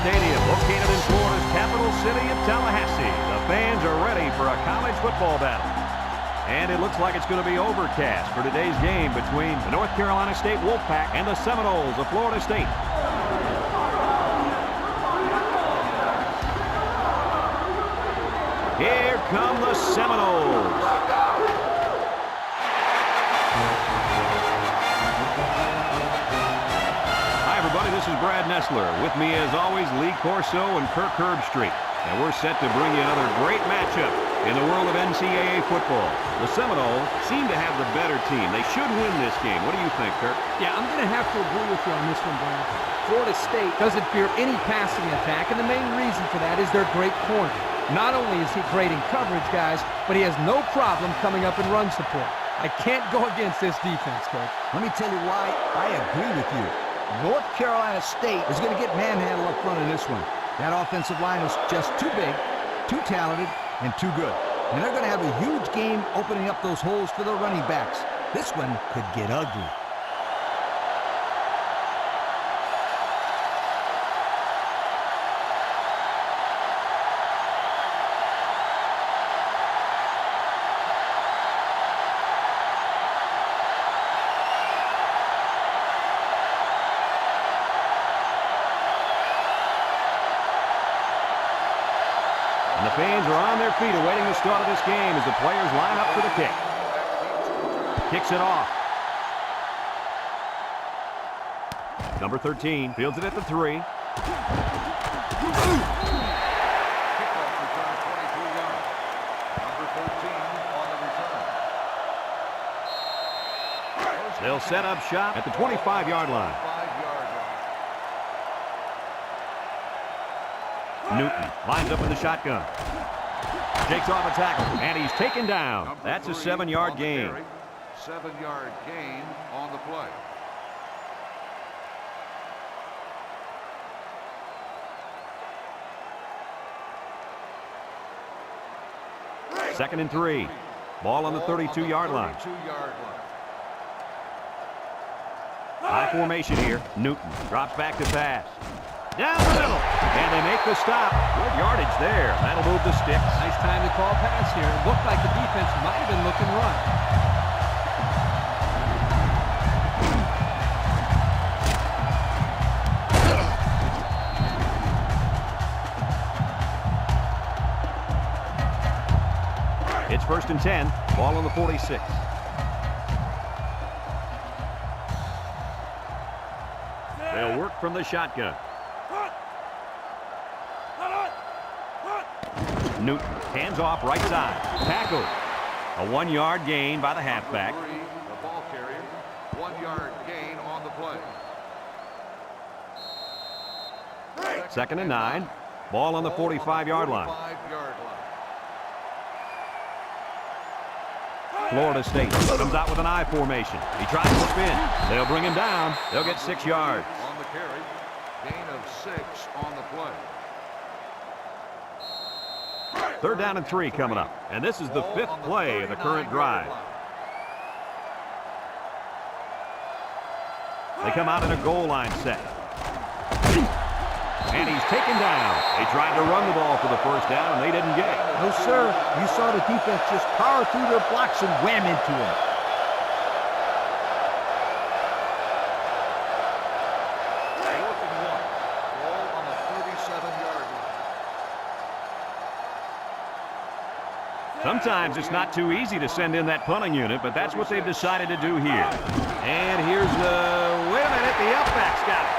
Stadium, located in Florida's capital city of Tallahassee. The fans are ready for a college football battle. And it looks like it's going to be overcast for today's game between the North Carolina State Wolfpack and the Seminoles of Florida State. Here come the Seminoles. Hi, everybody. This is Brad Nessler. With me, as always, Lee Corso and Kirk Herbstreit. And we're set to bring you another great matchup in the world of NCAA football. The Seminoles seem to have the better team. They should win this game. What do you think, Kirk? Yeah, I'm going to have to agree with you on this one, Brad. Florida State doesn't fear any passing attack, and the main reason for that is their great corner. Not only is he great in coverage, guys, but he has no problem coming up in run support. I can't go against this defense, Coach. Let me tell you why I agree with you. North Carolina State is going to get manhandled up front in this one. That offensive line is just too big, too talented, and too good. And they're going to have a huge game opening up those holes for their running backs. This one could get ugly. And the fans are on their feet awaiting the start of this game as the players line up for the kick. Kicks it off. Number 13 fields it at the 3. Kickoff return 22 yards. Number 13 on the return. They'll set up shop at the 25-yard line. 5-yard line. Newton lines up in the shotgun. Takes off a tackle, and he's taken down. That's a 7-yard gain. 7-yard gain on the play. Second and 3. Ball on the 32-yard line. 32-yard line. High formation here. Newton drops back to pass. Down the middle. And they make the stop. Good yardage there. That'll move the sticks. Nice time to call pass here. It looked like the defense might have been looking run. It's first and 10. Ball on the 46. They'll work from the shotgun. Newton, hands off right side. Tackle. A 1-yard gain by the halfback. Number 3, the ball carrier. 1-yard gain on the play. Second and 9. Ball on the 45-yard line. 45-yard line. Florida State comes out with an I formation. He tries to spin. They'll bring him down. They'll get 6 yards. On the carry. Gain of 6 on the play. Third down and 3 coming up. And this is the 5th play of the current drive. They come out in a goal line set. And he's taken down. They tried to run the ball for the first down, and they didn't get it. No, sir. You saw the defense just power through their blocks and wham into him. Fourth and 1. Ball on the 37-yard line. Sometimes it's not too easy to send in that punting unit, but that's what they've decided to do here. And here's the... Wait a minute. The upback's got it.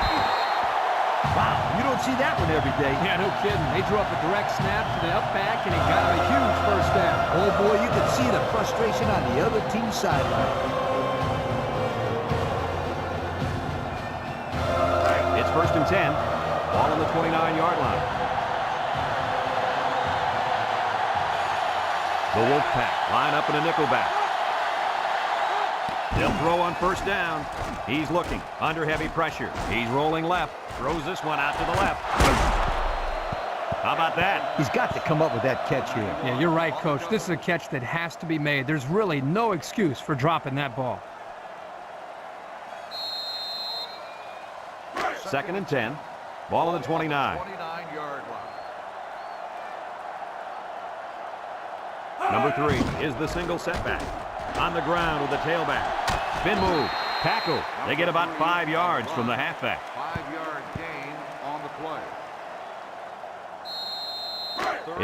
Wow, you don't see that one every day. Yeah, no kidding. They drew up a direct snap to the up back, and he got a huge first down. Oh, boy, you could see the frustration on the other team's sideline. It's first and 10. Ball on the 29-yard line. The Wolfpack line up in a nickel back. They'll throw on first down. He's looking under heavy pressure. He's rolling left. Throws this one out to the left. How about that? He's got to come up with that catch here. Yeah, you're right, Coach. This is a catch that has to be made. There's really no excuse for dropping that ball. Second and 10. Ball on the 29. 29-yard line. Number 3 is the single setback. On the ground with the tailback. Spin move. Tackle. They get about 5 yards from the halfback. 5-yard gain on the play.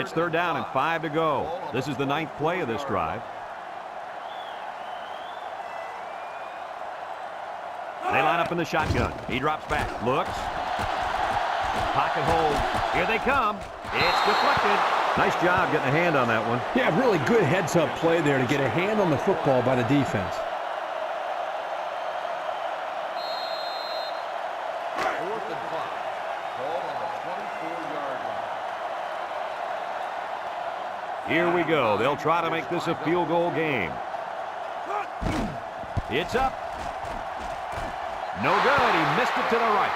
It's third down and 5 to go. This is the 9th play of this drive. They line up in the shotgun. He drops back. Looks. Pocket holds. Here they come. It's deflected. Nice job getting a hand on that one. Yeah, really good heads-up play there to get a hand on the football by the defense. Fourth and 5. Ball on the 24-yard line. Here we go. They'll try to make this a field goal game. It's up. No good. He missed it to the right.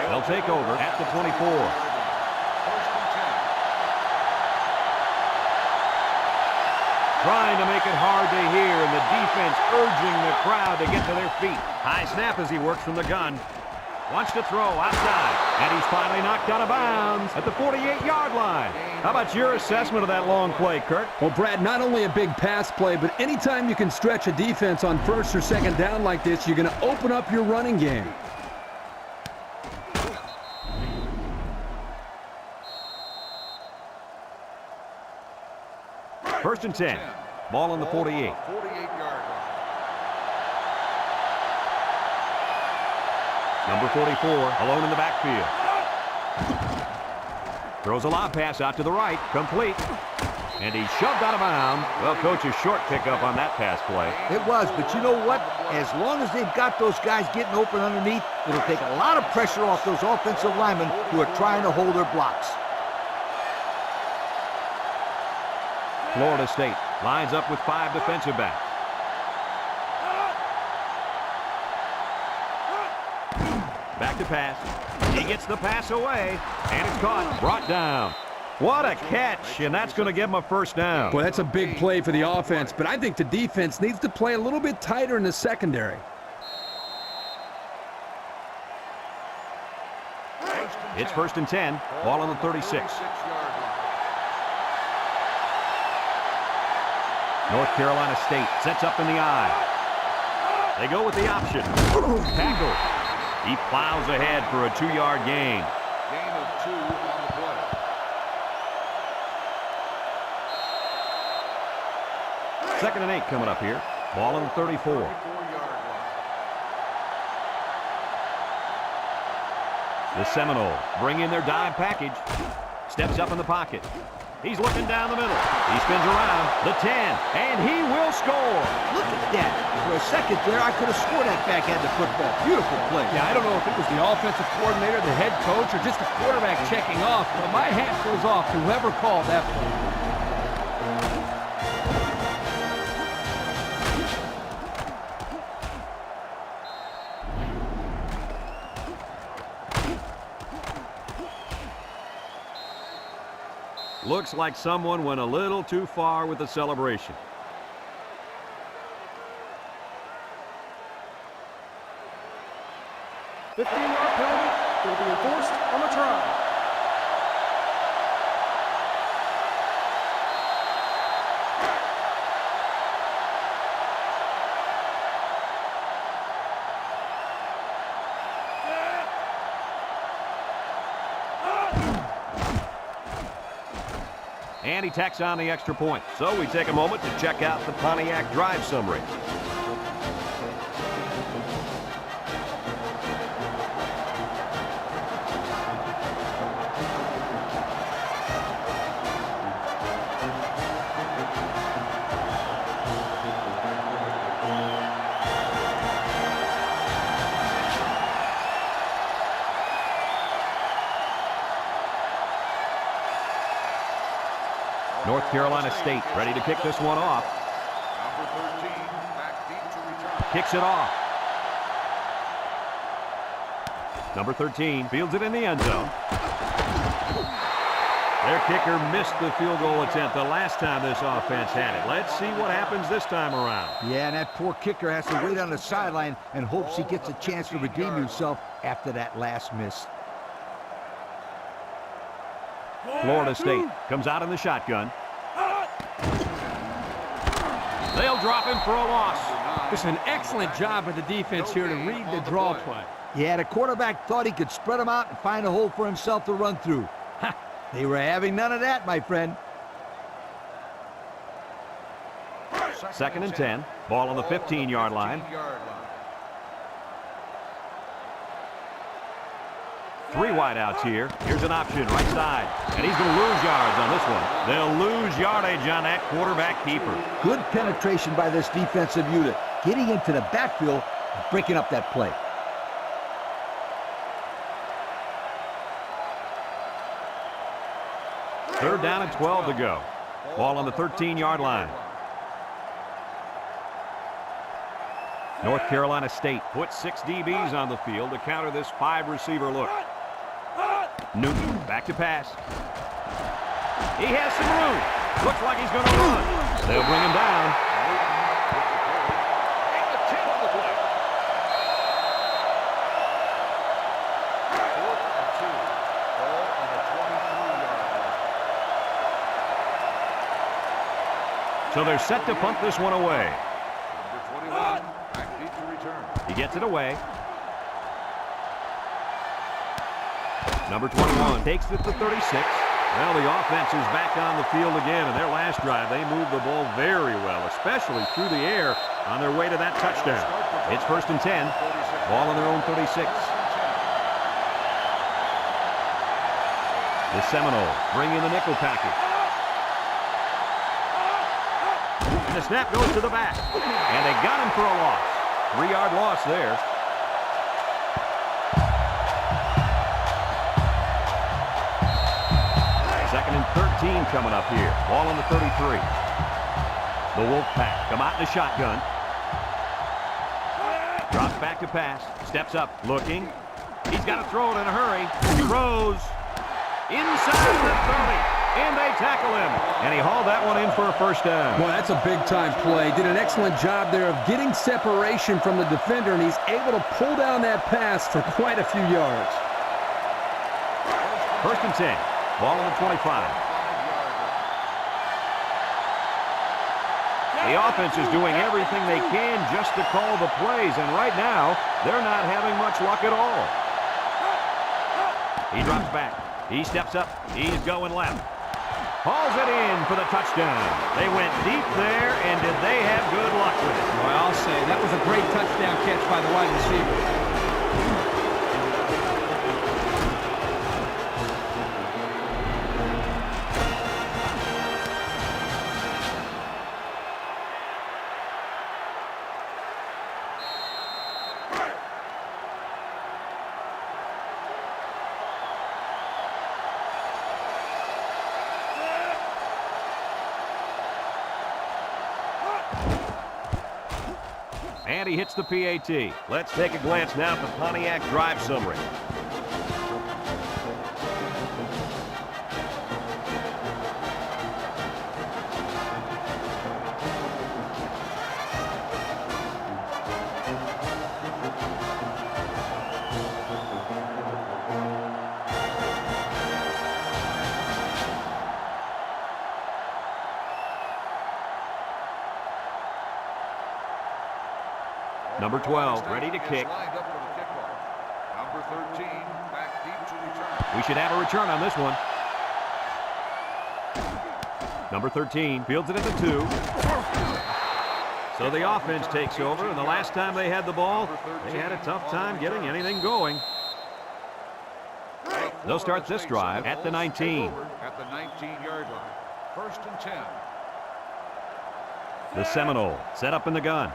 They'll take over at the 24. First and 10. Trying to make it hard to hear, and the defense urging the crowd to get to their feet. High snap as he works from the gun. Wants to throw outside, and he's finally knocked out of bounds at the 48-yard line. How about your assessment of that long play, Kirk? Well, Brad, not only a big pass play, but anytime you can stretch a defense on first or second down like this, you're going to open up your running game. First and 10. Ball on the 48. 48-yard line. Number 44, alone in the backfield. Throws a lob pass out to the right, complete. And he's shoved out of bounds. Well, coach, a short pickup on that pass play. It was, but you know what? As long as they've got those guys getting open underneath, it'll take a lot of pressure off those offensive linemen who are trying to hold their blocks. Florida State lines up with 5 defensive backs. Back to pass. He gets the pass away, and it's caught, brought down. What a catch, and that's going to give him a first down. Boy, that's a big play for the offense, but I think the defense needs to play a little bit tighter in the secondary. It's first and 10, ball on the 36. 36-yard line. North Carolina State sets up in the eye. They go with the option. Tackle. He plows ahead for a 2-yard gain. Gain of 2 on the play. Second and 8 coming up here. Ball on the 34. 34-yard line. The Seminoles bring in their dime package. Steps up in the pocket. He's looking down the middle. He spins around. The 10. And he will score. Look at that. For a second there, I could have scored that backhand to football. Beautiful play. Yeah, I don't know if it was the offensive coordinator, the head coach, or just the quarterback checking off, but my hat goes off to whoever called that play. Looks like someone went a little too far with the celebration. $15 penalty will be enforced on the try. And he tacks on the extra point. So we take a moment to check out the Pontiac drive summary. North Carolina State ready to kick this one off. Number 13, back deep to return. Kicks it off. Number 13 fields it in the end zone. Their kicker missed the field goal attempt the last time this offense had it. Let's see what happens this time around. Yeah, and that poor kicker has to wait on the sideline and hopes he gets a chance to redeem himself after that last miss. Florida State comes out in the shotgun. They'll drop him for a loss. It's an excellent job of the defense here to read the draw play. Yeah, the quarterback thought he could spread him out and find a hole for himself to run through. Ha! They were having none of that, my friend. Second and 10. Ball on the 15-yard line. 3 wideouts here. Here's an option right side. And he's going to lose yards on this one. They'll lose yardage on that quarterback keeper. Good penetration by this defensive unit, getting into the backfield and breaking up that play. Third down and 12 to go. Ball on the 13-yard line. North Carolina State puts 6 DBs on the field to counter this 5-receiver look. Newton back to pass. He has some room. Looks like he's going to run. They'll bring him down. So they're set to punt this one away. Number 21, back deep to return. He gets it away. Number 21 takes it to 36. Well, the offense is back on the field again. In their last drive, they moved the ball very well, especially through the air on their way to that touchdown. It's first and 10. Ball on their own 36. The Seminoles bring in the nickel package. And the snap goes to the back. And they got him for a loss. 3-yard loss there. Second and 13 coming up here. Ball on the 33. The Wolfpack come out in the shotgun. Drops back to pass. Steps up. Looking. He's got to throw it in a hurry. He throws inside the 30. And they tackle him. And he hauled that one in for a first down. Well, that's a big-time play. Did an excellent job there of getting separation from the defender, and he's able to pull down that pass for quite a few yards. First and 10. Ball on the 25. The offense is doing everything they can just to call the plays, and right now, they're not having much luck at all. He drops back. He steps up. He's going left. Hauls it in for the touchdown. They went deep there, and did they have good luck with it? Well, I'll say that was a great touchdown catch by the wide receiver. And he hits the PAT. Let's take a glance now at the Pontiac drive summary. Number 12, ready to kick. Number 13, back deep to return. We should have a return on this one. Number 13 fields it at the 2. So the offense takes over, and the last time they had the ball, they had a tough time getting anything going. They'll start this drive at the 19. At the 19-yard line. First and 10. The Seminole set up in the gun.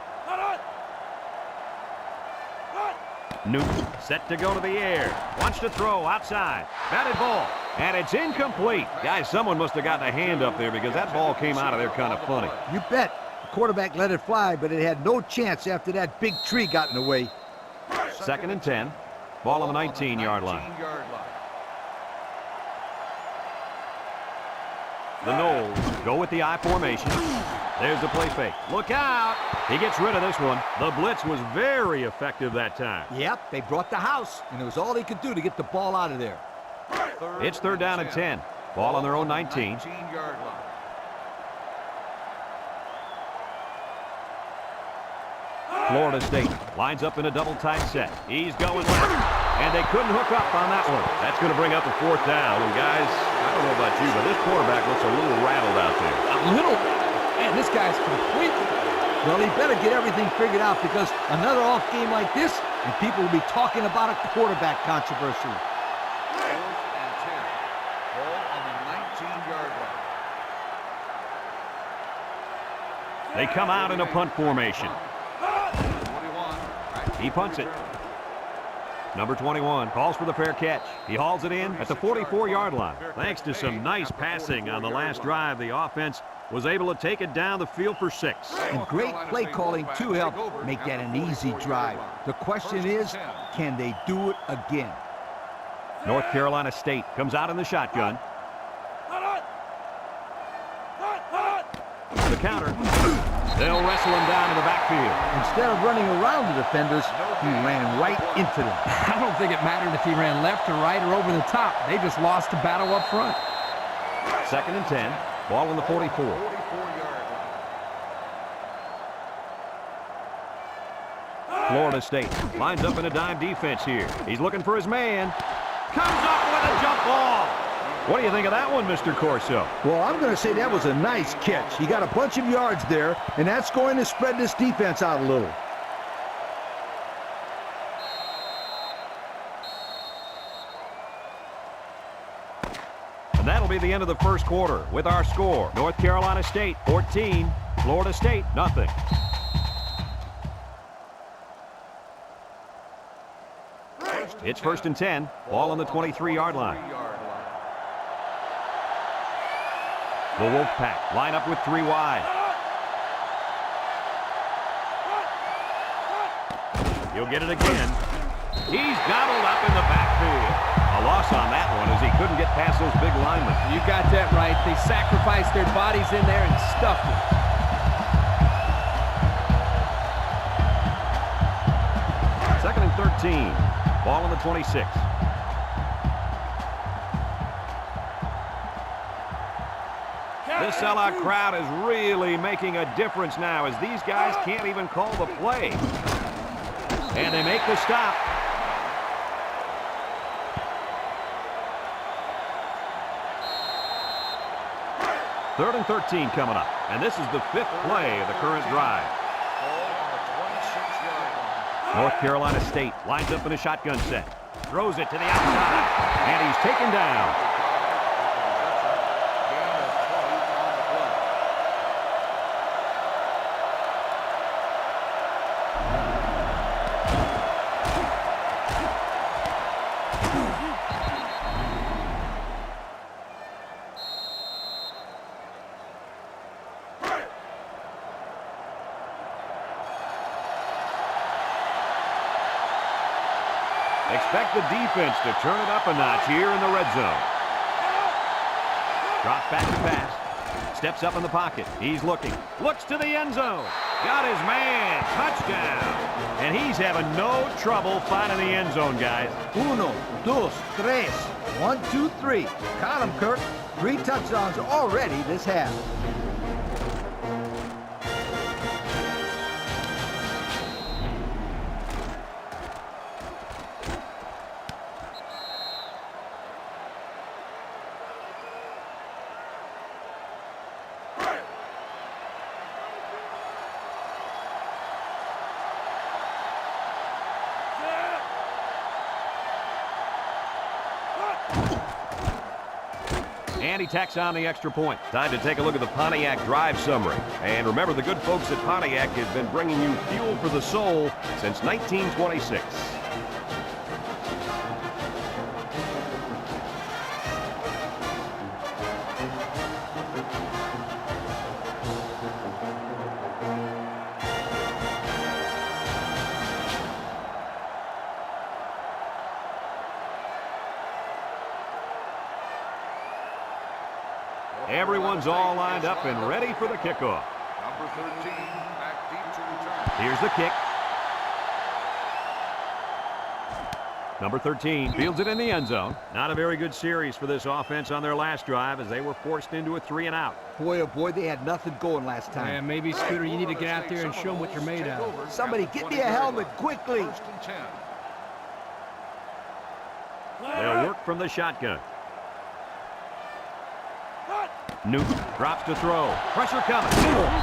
Newton set to go to the air. Wants to throw outside. Batted ball. And it's incomplete. Guys, someone must have gotten a hand up there because that ball came out of there kind of funny. You bet. The quarterback let it fly, but it had no chance after that big tree got in the way. Second and 10. Ball on the 19-yard line. The Noles go with the I formation. There's the play fake. Look out. He gets rid of this one. The blitz was very effective that time. Yep, they brought the house, and it was all they could do to get the ball out of there. It's third down and 10. Ball on their own 19. 19-yard line. Florida State lines up in a double tight set. He's going left, and they couldn't hook up on that one. That's going to bring up a fourth down. And guys, I don't know about you, but this quarterback looks a little rattled out there. A little. Man, this guy's completely. Well, he better get everything figured out because another off game like this, and people will be talking about a quarterback controversy. 4th and 10. Ball on the 19-yard line. They come out in a punt formation. 21. He punts it. Number 21 calls for the fair catch. He hauls it in at the 44-yard line. Thanks to some nice passing on the last drive, the offense was able to take it down the field for 6. And great play calling to help make that an easy drive. The question is, can they do it again? North Carolina State comes out in the shotgun. The counter. They'll wrestle him down in the backfield. Instead of running around the defenders, he ran right into them. I don't think it mattered if he ran left or right or over the top. They just lost the battle up front. 2nd and 10. Ball on the 44. 44-yard line. Florida State lines up in a dime defense here. He's looking for his man. Comes up with a jump ball. What do you think of that one, Mr. Corso? Well, I'm going to say that was a nice catch. He got a bunch of yards there, and that's going to spread this defense out a little. And that'll be the end of the first quarter with our score. North Carolina State 14, Florida State nothing. It's 1st and 10. Ball on the 23-yard line. The Wolfpack line up with 3 wide. He'll get it again. He's gobbled up in the backfield. A loss on that one as he couldn't get past those big linemen. You got that right. They sacrificed their bodies in there and stuffed it. 2nd and 13. Ball on the 26. This sellout crowd is really making a difference now as these guys can't even call the play. And they make the stop. Third and 13 coming up. And this is the 5th play of the current drive. North Carolina State lines up in a shotgun set. Throws it to the outside. And he's taken down. Expect the defense to turn it up a notch here in the red zone. Drops back to pass. Steps up in the pocket. He's looking. Looks to the end zone. Got his man. Touchdown. And he's having no trouble finding the end zone, guys. 1, 2, 3. 1, 2, 3. Count 'em, Kirk. 3 touchdowns already this half. And he tacks on the extra point. Time to take a look at the Pontiac drive summary. And remember, the good folks at Pontiac have been bringing you fuel for the soul since 1926. Everyone's all lined up and ready for the kickoff. Number 13, back deep to return. Here's the kick. Number 13 fields it in the end zone. Not a very good series for this offense on their last drive as they were forced into a 3-and-out. Boy, oh boy, they had nothing going last time. Yeah, maybe, Scooter, you need to get out there and show them what you're made out of. Somebody get me a helmet quickly. 1st and 10. They'll work from the shotgun. Newton drops to throw. Pressure coming.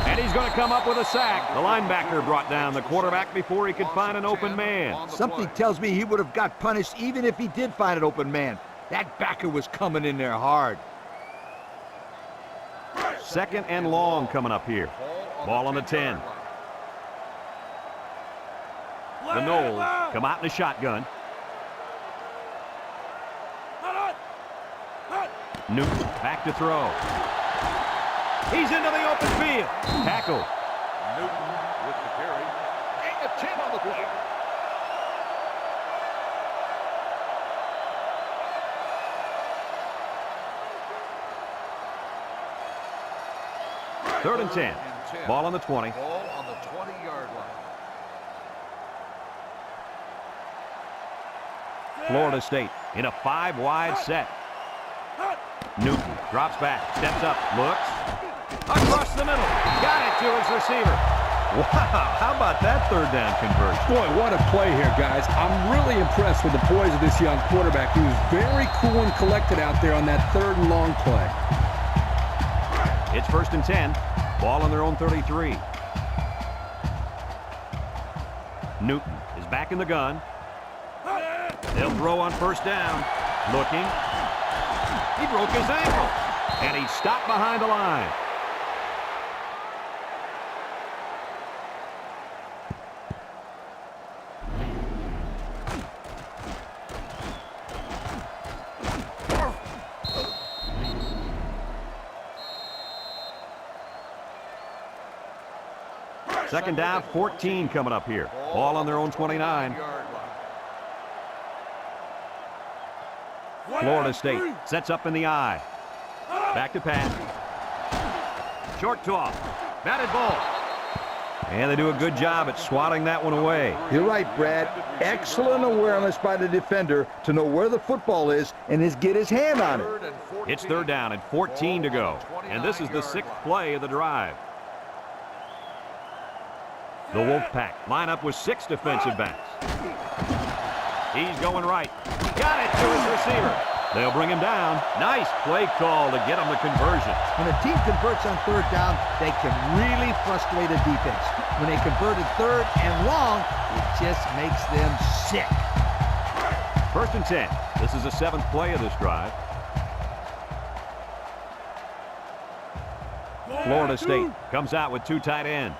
And he's going to come up with a sack. The linebacker brought down the quarterback before he could find an open man. Something tells me he would have got punished even if he did find an open man. That backer was coming in there hard. 2nd and long coming up here. Ball on the 10. The Knowles come out in the shotgun. Newton back to throw. He's into the open field. Tackle. Newton with the carry. Gain of 10 on the play. Third and 10. Ball on the 20. Ball on the 20-yard line. Florida State in a 5-wide set. Newton drops back, steps up, looks. Across the middle. Got it to his receiver. Wow, how about that third down conversion? Boy, what a play here, guys. I'm really impressed with the poise of this young quarterback. He was very cool and collected out there on that 3rd and long play. It's 1st and 10. Ball on their own 33. Newton is back in the gun. They'll throw on 1st down. Looking. He broke his ankle. And he stopped behind the line. Second down, 14 coming up here. Ball on their own 29. Florida State sets up in the eye. Back to pass. Short toss. Batted ball. And they do a good job at swatting that one away. You're right, Brad. Excellent awareness by the defender to know where the football is and get his hand on it. It's 3rd down and 14 to go. And this is the 6th play of the drive. The Wolfpack line up with 6 defensive backs. He's going right. Got it to his receiver. They'll bring him down. Nice play call to get him the conversion. When a team converts on 3rd down, they can really frustrate a defense. When they converted 3rd and long, it just makes them sick. 1st and 10. This is the 7th play of this drive. Florida State comes out with 2 tight ends.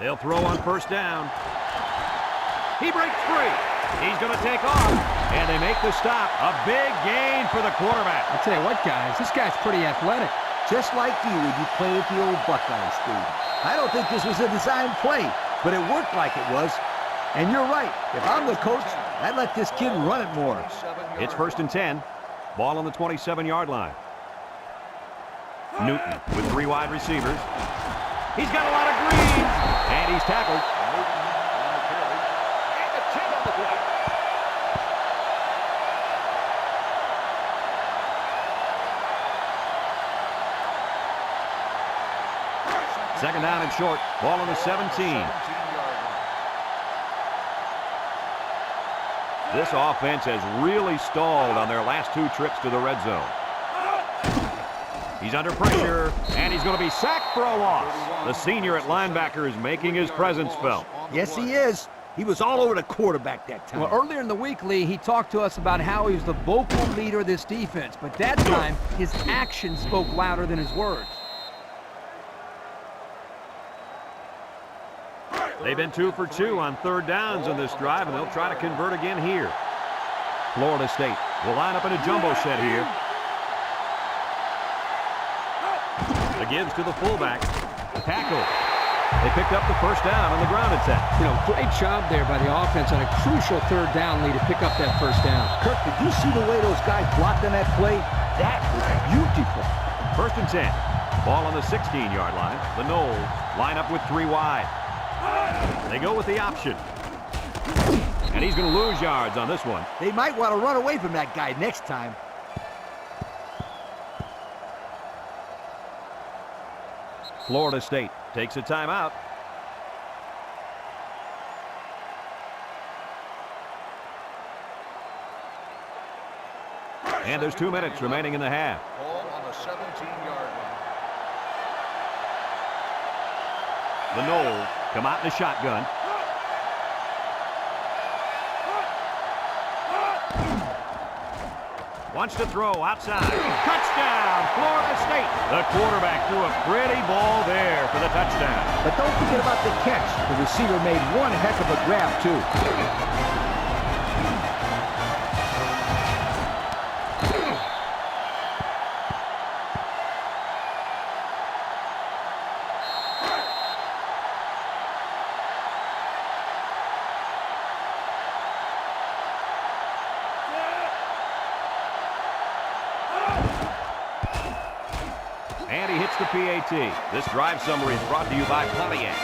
They'll throw on 1st down. He breaks free. He's going to take off, and they make the stop. A big gain for the quarterback. I'll tell you what, guys, this guy's pretty athletic. Just like you when you play with the old Buckeyes, Steve. I don't think this was a designed play, but it worked like it was. And you're right. If I'm the coach, I'd let this kid run it more. It's 1st and 10. Ball on the 27-yard line. Newton with 3 wide receivers. He's got a lot of green, and he's tackled. Second down and short. Ball on the 17. This offense has really stalled on their last 2 trips to the red zone. He's under pressure, and he's going to be sacked for a loss. The senior at linebacker is making his presence felt. Yes, he is. He was all over the quarterback that time. Well, earlier in the week, Lee, he talked to us about how he was the vocal leader of this defense. But that time, his actions spoke louder than his words. They've been 2 for 2 on 3rd downs in this drive, and they'll try to convert again here. Florida State will line up in a jumbo set here. The gives to the fullback. Tackle. They picked up the 1st down on the ground attack. You know, great job there by the offense on a crucial 3rd down lead to pick up that 1st down. Kirk, did you see the way those guys blocked on that play? That was beautiful. first and 10. Ball on the 16-yard line. The Noles line up with 3 wide. They go with the option. And he's going to lose yards on this one. They might want to run away from that guy next time. Florida State takes a timeout. And there's 2 minutes remaining in the half. Ball on the 17-yard line. The Noles come out in the shotgun. Wants to throw outside. Touchdown, Florida State. The quarterback threw a pretty ball there for the touchdown. But don't forget about the catch. The receiver made one heck of a grab, too. And he hits the PAT. This drive summary is brought to you by Pontiac.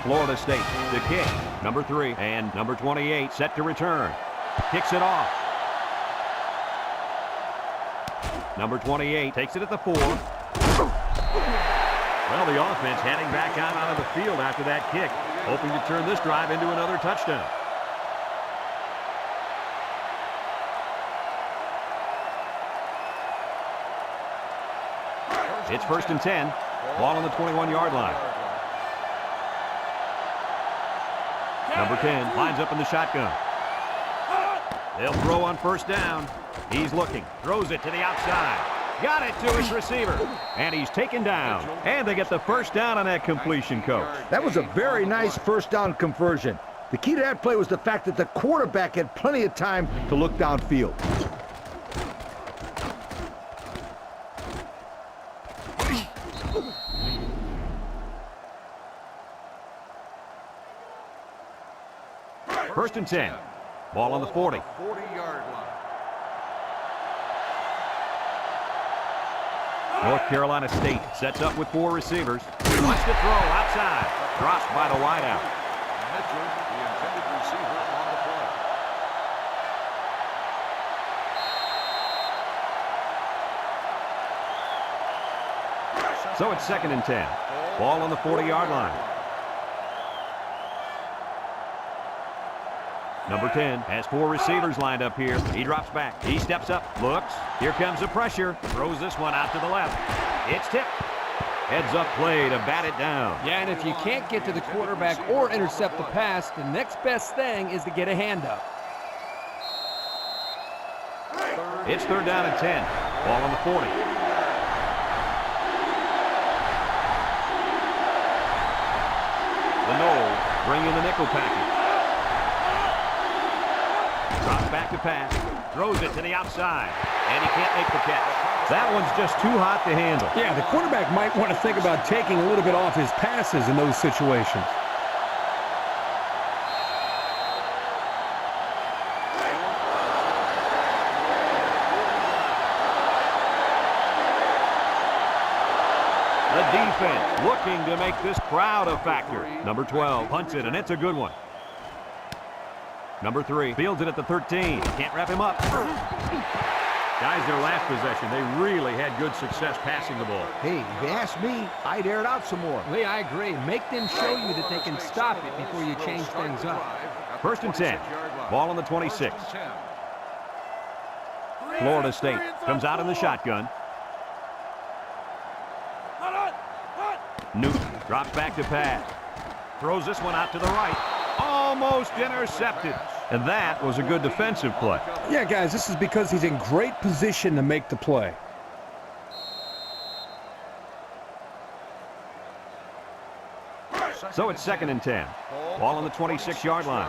Florida State to kick. Number 3 and number 28 set to return. Kicks it off. Number 28 takes it at the 4. Well, the offense heading back out onto the field after that kick, hoping to turn this drive into another touchdown. It's first and 10. Ball on the 21-yard line. Number 10 lines up in the shotgun. They'll throw on first down. He's looking. Throws it to the outside. Got it to his receiver. And he's taken down. And they get the first down on that completion, Coach. That was a very nice first down conversion. The key to that play was the fact that the quarterback had plenty of time to look downfield. First and 10. Ball on the 40. 40-yard line. North Carolina State sets up with 4 receivers. Wants to throw outside. Dropped by the wideout. Mitchell, the intended receiver, on the play. So it's second and 10. Ball on the 40-yard line. Number 10 has 4 receivers lined up here. He drops back. He steps up. Looks. Here comes the pressure. Throws this one out to the left. It's tipped. Heads up play to bat it down. Yeah, and if you can't get to the quarterback or intercept the pass, the next best thing is to get a hand up. It's third down and 10. Ball on the 40. The Noles bring in the nickel package. Drops back to pass. Throws it to the outside. And he can't make the catch. That one's just too hot to handle. Yeah, the quarterback might want to think about taking a little bit off his passes in those situations. The defense looking to make this crowd a factor. Number 12 punts it, and it's a good one. Number 3 fields it at the 13. Can't wrap him up. Guys, their last possession, they really had good success passing the ball. Hey, if you ask me, I'd air it out some more. Lee, I agree. Make them show you that they can stop it before you change things up. First and 10. Ball on the 26. Florida State comes out in the shotgun. Newton drops back to pass. Throws this one out to the right. Almost intercepted. And that was a good defensive play. Yeah, guys, this is because he's in great position to make the play. So it's 2nd and 10. Ball on the 26-yard line.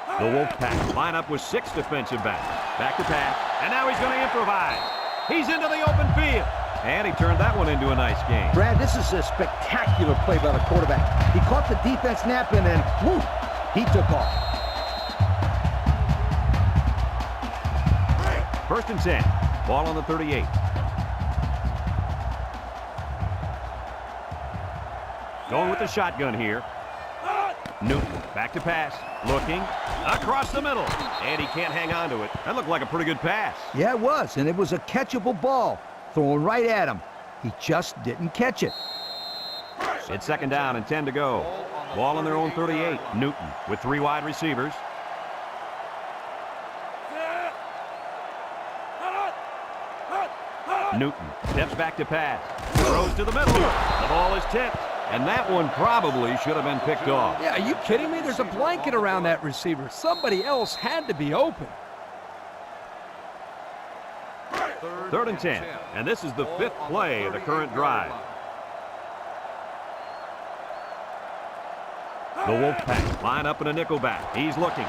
The Wolfpack line up with 6 defensive backs. Back to pass, and now he's going to improvise. He's into the open field, and he turned that one into a nice game. Brad, this is a spectacular play by the quarterback. He caught the defense napping, and whoo, he took off. 1st and 10. Ball on the 38. Going with the shotgun here. Newton back to pass. Looking across the middle. And he can't hang on to it. That looked like a pretty good pass. Yeah, it was, and it was a catchable ball. Throwing right at him. He just didn't catch it. It's 2nd down and 10 to go. Ball on their own 38. Newton with 3 wide receivers. Newton steps back to pass. Throws to the middle. The ball is tipped. And that one probably should have been picked off. Yeah, are you kidding me? There's a blanket around that receiver. Somebody else had to be open. 3rd and 10. And this is the 5th play of the current drive. The Wolfpack line up in a nickelback. He's looking.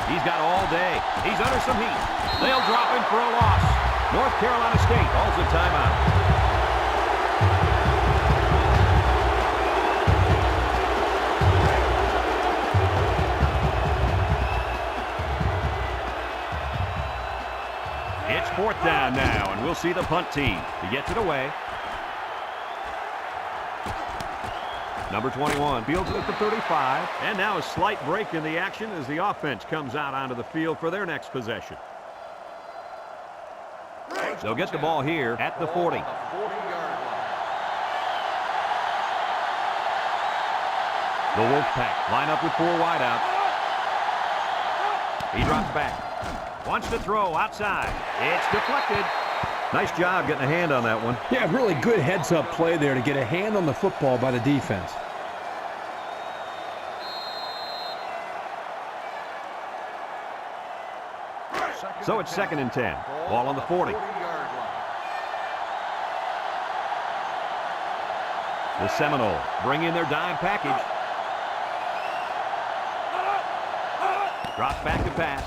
He's got all day. He's under some heat. They'll drop him for a loss. North Carolina State calls a timeout. It's 4th down now, and we'll see the punt team. He gets it away. Number 21 fields it at the 35. And now a slight break in the action as the offense comes out onto the field for their next possession. They'll get the ball here at the 40. The Wolfpack line up with 4 wideouts. He drops back. Wants to throw outside. It's deflected. Nice job getting a hand on that one. Yeah, really good heads-up play there to get a hand on the football by the defense. So it's 2nd and 10. Ball on the 40. The Seminoles bring in their dime package. Drops back to pass.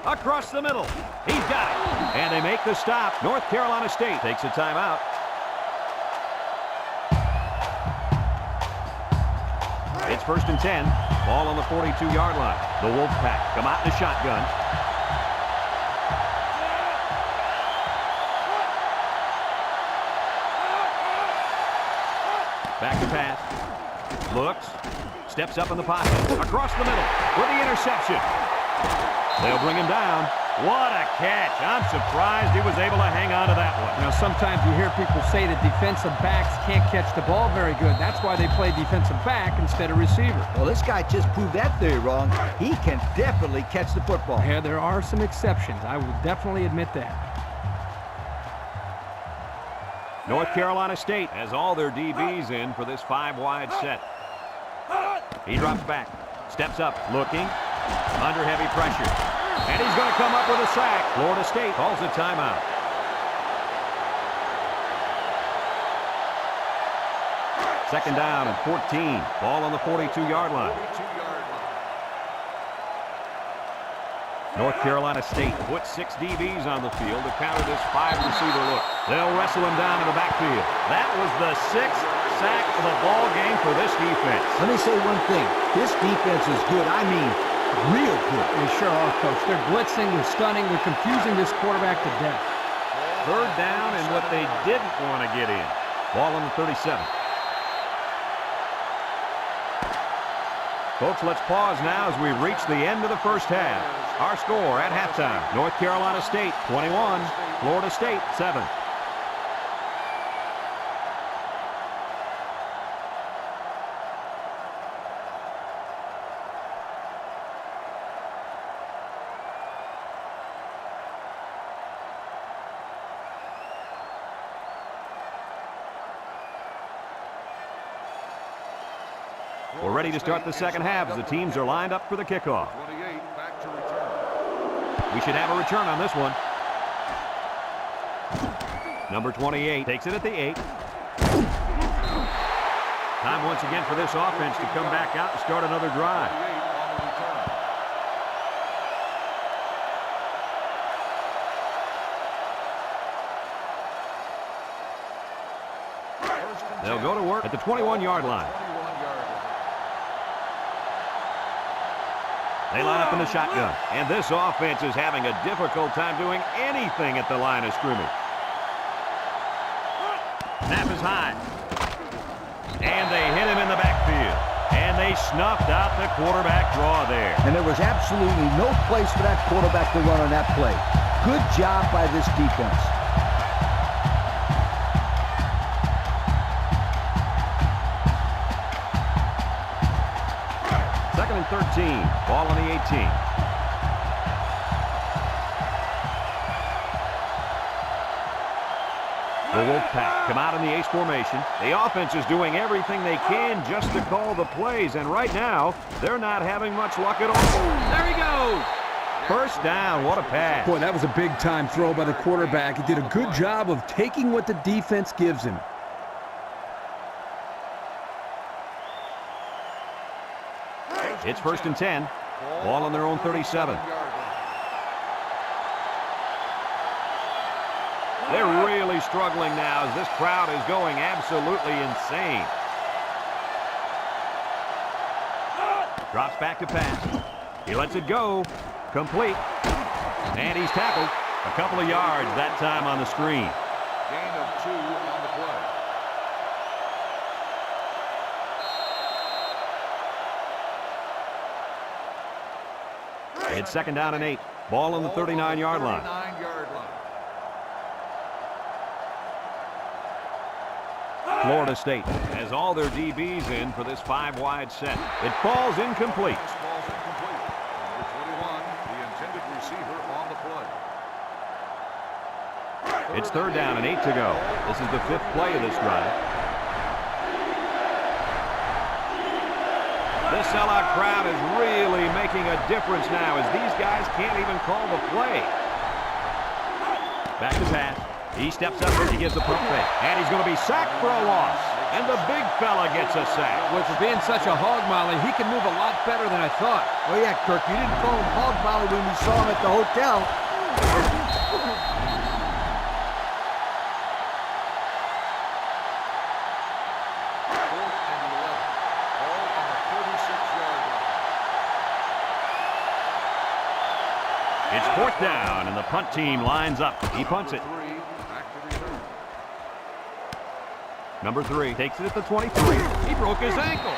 Across the middle. He's got it. And they make the stop. North Carolina State takes a timeout. It's 1st and 10. Ball on the 42-yard line. The Wolfpack come out in the shotgun. Back to pass. Looks. Steps up in the pocket. Across the middle for the interception. They'll bring him down. What a catch. I'm surprised he was able to hang on to that one. Now, sometimes you hear people say that defensive backs can't catch the ball very good. That's why they play defensive back instead of receiver. Well, this guy just proved that theory wrong. He can definitely catch the football. Yeah, there are some exceptions. I will definitely admit that. North Carolina State has all their DBs in for this 5-wide set. He drops back. Steps up. Looking. Under heavy pressure. And he's going to come up with a sack. Florida State calls a timeout. Second down and 14. Ball on the 42-yard line. North Carolina State puts 6 DBs on the field to counter this 5-receiver look. They'll wrestle him down in the backfield. That was the 6th sack of the ball game for this defense. Let me say one thing. This defense is good. I mean, real good. They sure are, Coach. They're blitzing, they're stunning, they're confusing this quarterback to death. 3rd down and what they didn't want to get in. Ball on the 37. Folks, let's pause now as we reach the end of the first half. Our score at halftime, North Carolina State 21, Florida State 7. We're ready to start the second half as the teams are lined up for the kickoff. We should have a return on this one. Number 28 takes it at the 8. Time once again for this offense to come back out and start another drive. They'll go to work at the 21-yard line. They line up in the shotgun. And this offense is having a difficult time doing anything at the line of scrimmage. Snap is high. And they hit him in the backfield. And they snuffed out the quarterback draw there. And there was absolutely no place for that quarterback to run on that play. Good job by this defense. Second and 13. Ball on the 18. The Wolfpack come out in the ace formation. The offense is doing everything they can just to call the plays, and right now, they're not having much luck at all. There he goes! First down, what a pass. Boy, that was a big-time throw by the quarterback. He did a good job of taking what the defense gives him. It's first and 10. Ball on their own 37. They're really struggling now as this crowd is going absolutely insane. Drops back to pass. He lets it go. Complete. And he's tackled a couple of yards that time on the screen. Gain of 2 on the play. It's second down and 8. Ball on the 39-yard line. 39-yard line. Florida State has all their DBs in for this 5-wide set. It falls incomplete. This ball's incomplete. Number 21, the intended receiver on the play. It's third down and 8 to go. This is the 5th play of this drive. This sellout crowd is really making a difference now as these guys can't even call the play. Back to pass. He steps up and he gives a pump fake. And he's going to be sacked for a loss. And the big fella gets a sack. Well, for being such a hog molly, he can move a lot better than I thought. Oh, yeah, Kirk, you didn't call him hog molly when we saw him at the hotel. Fourth and 11. Ball on the 36-yard line. It's fourth down, and the punt team lines up. He punts it. Number 3 takes it at the 23. He broke his ankle.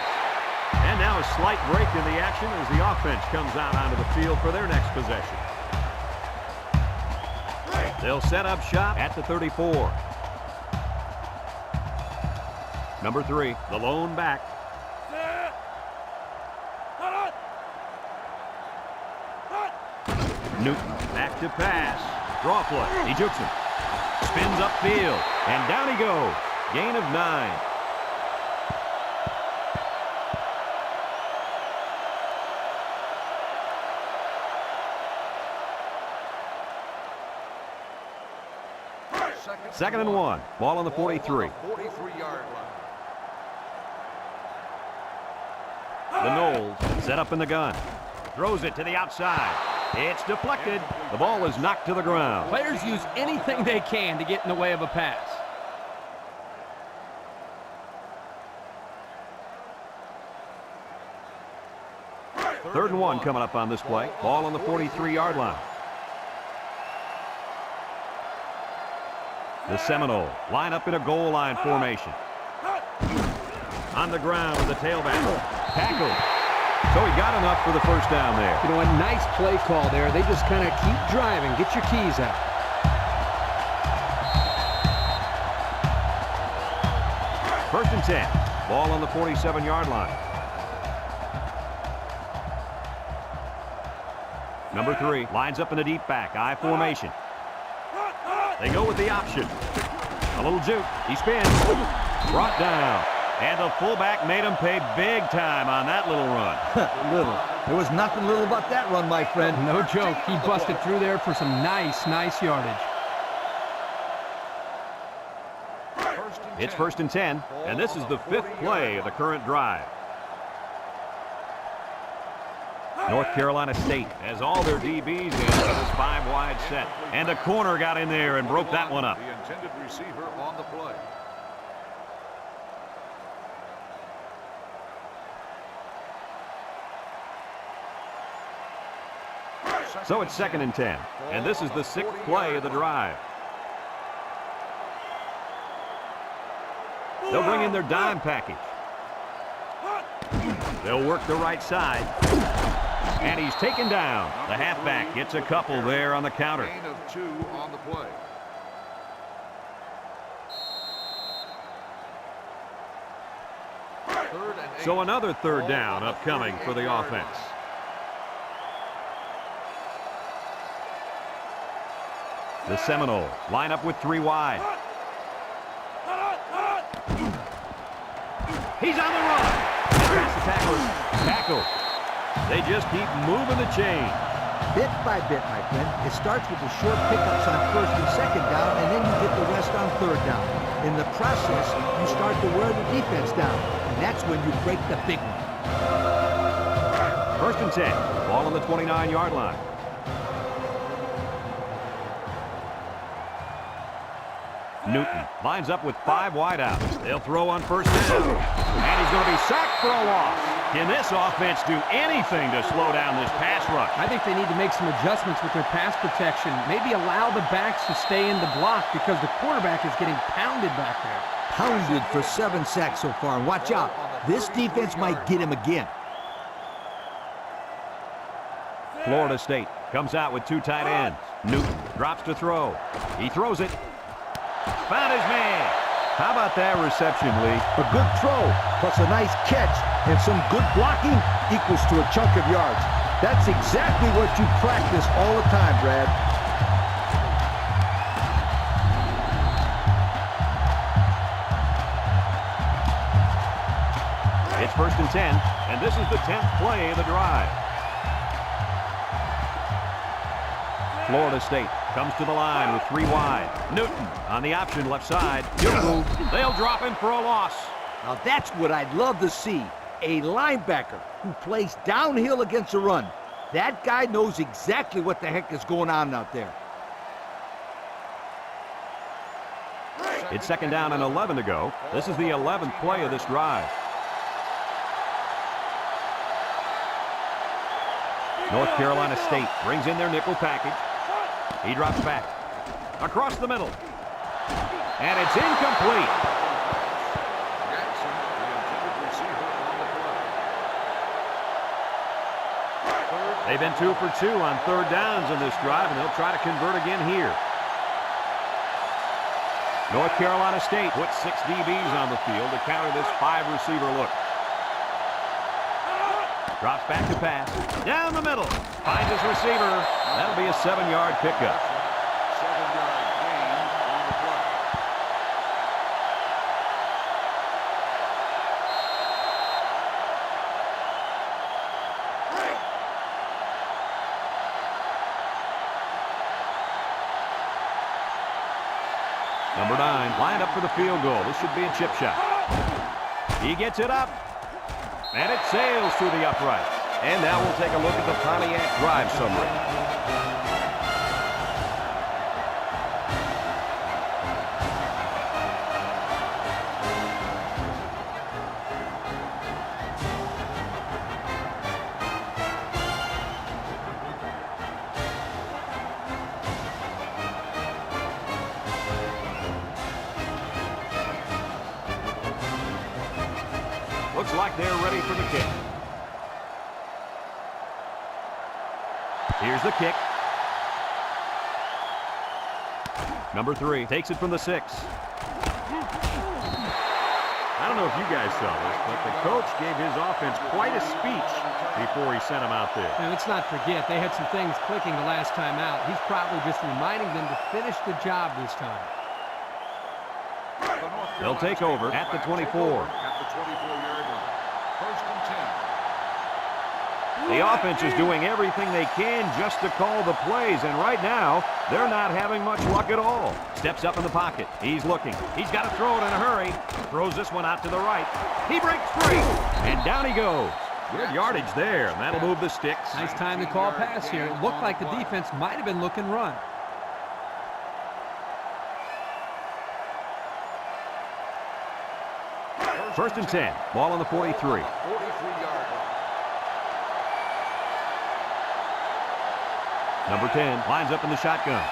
And now a slight break in the action as the offense comes out onto the field for their next possession. They'll set up shop at the 34. Number 3, the lone back. Newton back to pass. Draw play. He jukes him. Spins upfield. And down he goes. Gain of 9. Second and 1. Ball on the 43. 43-yard line. The Knowles set up in the gun. Throws it to the outside. It's deflected. The ball is knocked to the ground. Players use anything they can to get in the way of a pass. Third and 1 coming up on this play. Ball on the 43-yard line. The Seminoles line up in a goal line formation. On the ground with the tailback. Tackled. So he got enough for the first down there. You know, a nice play call there. They just kind of keep driving. Get your keys out. First and 10. Ball on the 47-yard line. Number 3 lines up in the deep back, I formation. They go with the option. A little juke. He spins. Brought down. And the fullback made him pay big time on that little run. Little. There was nothing little about that run, my friend. No joke. He busted through there for some nice yardage. It's 1st and 10, and this is the 5th play of the current drive. North Carolina State has all their DBs in for this 5-wide set. And the corner got in there and broke that one up. The intended receiver on the play. So it's 2nd and 10, and this is the 6th play of the drive. They'll bring in their dime package. They'll work the right side. And he's taken down. The halfback gets a couple there on the counter. Gain of 2 on the play. So another 3rd down upcoming for the offense. The Seminoles line up with 3 wide. He's on the run. Past the tackle. They just keep moving the chain. Bit by bit, my friend. It starts with the short pickups on 1st and 2nd down, and then you get the rest on 3rd down. In the process, you start to wear the defense down, and that's when you break the big one. 1st and 10. Ball on the 29-yard line. Newton lines up with 5 wideouts. They'll throw on 1st down. And he's going to be sacked for a loss. Can this offense do anything to slow down this pass rush? I think they need to make some adjustments with their pass protection. Maybe allow the backs to stay in the block because the quarterback is getting pounded back there. Pounded for 7 sacks so far. And watch out. This defense might get him again. Florida State comes out with 2 tight ends. Newton drops to throw. He throws it. Found his man. How about that reception, Lee? A good throw, plus a nice catch, and some good blocking equals to a chunk of yards. That's exactly what you practice all the time, Brad. It's 1st and 10, and this is the 10th play of the drive. Florida State comes to the line with 3 wide. Newton on the option left side. They'll drop him for a loss. Now that's what I'd love to see. A linebacker who plays downhill against a run. That guy knows exactly what the heck is going on out there. It's 2nd down and 11 to go. This is the 11th play of this drive. North Carolina State brings in their nickel package. He drops back. Across the middle. And it's incomplete. Jackson, the intended receiver on the play. They've been 2 for 2 on 3rd downs in this drive, and they'll try to convert again here. North Carolina State puts 6 DBs on the field to counter this 5-receiver look. Drops back to pass. Down the middle. Finds his receiver. That'll be a 7-yard pickup. 7-yard gain on the play. Number 9 lined up for the field goal. This should be a chip shot. He gets it up. And it sails through the upright. And now we'll take a look at the Pontiac drive summary. Looks like they're ready for the kick. Here's the kick. Number 3 takes it from the 6. I don't know if you guys saw this, but the coach gave his offense quite a speech before he sent them out there. And let's not forget, they had some things clicking the last time out. He's probably just reminding them to finish the job this time. They'll take over at the 24. At the 24-yard line. 1st and 10. The offense is doing everything they can just to call the plays, and right now, they're not having much luck at all. Steps up in the pocket. He's looking. He's got to throw it in a hurry. Throws this one out to the right. He breaks free, and down he goes. Good yardage there, and that'll move the sticks. Nice time to call pass here. It looked like the defense might have been looking run. First and 10. Ball on the 43. 43-yard line. Number 10 lines up in the shotgun.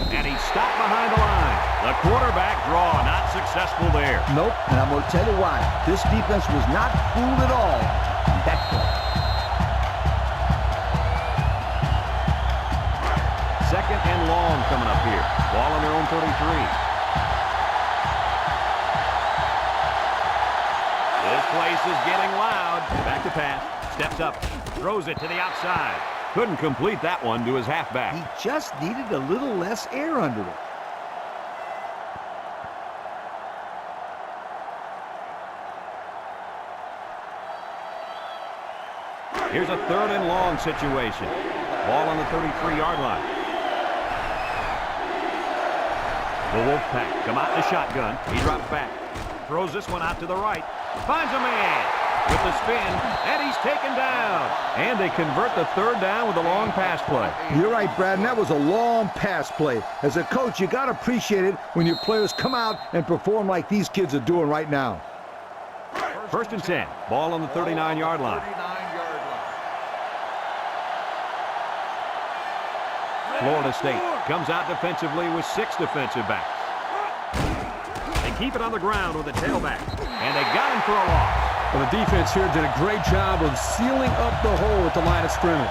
And he's stopped behind the line. The quarterback draw, not successful there. Nope, and I'm going to tell you why. This defense was not fooled at all in that play. Second and long coming up here. Ball on their own 33. This place is getting loud. Back to pass. Steps up. Throws it to the outside. Couldn't complete that one to his halfback. He just needed a little less air under it. Here's a third and long situation. Ball on the 33-yard line. The Wolfpack come out in the shotgun. He drops back. Throws this one out to the right. Finds a man with the spin, and he's taken down. And they convert the third down with a long pass play. You're right, Brad, and that was a long pass play. As a coach, you got to appreciate it when your players come out and perform like these kids are doing right now. First and 10. Ball on the 39-yard line. 39-yard line. Florida State comes out defensively with 6 defensive backs. They keep it on the ground with the tailback, and they got him for a loss. Well, the defense here did a great job of sealing up the hole at the line of scrimmage.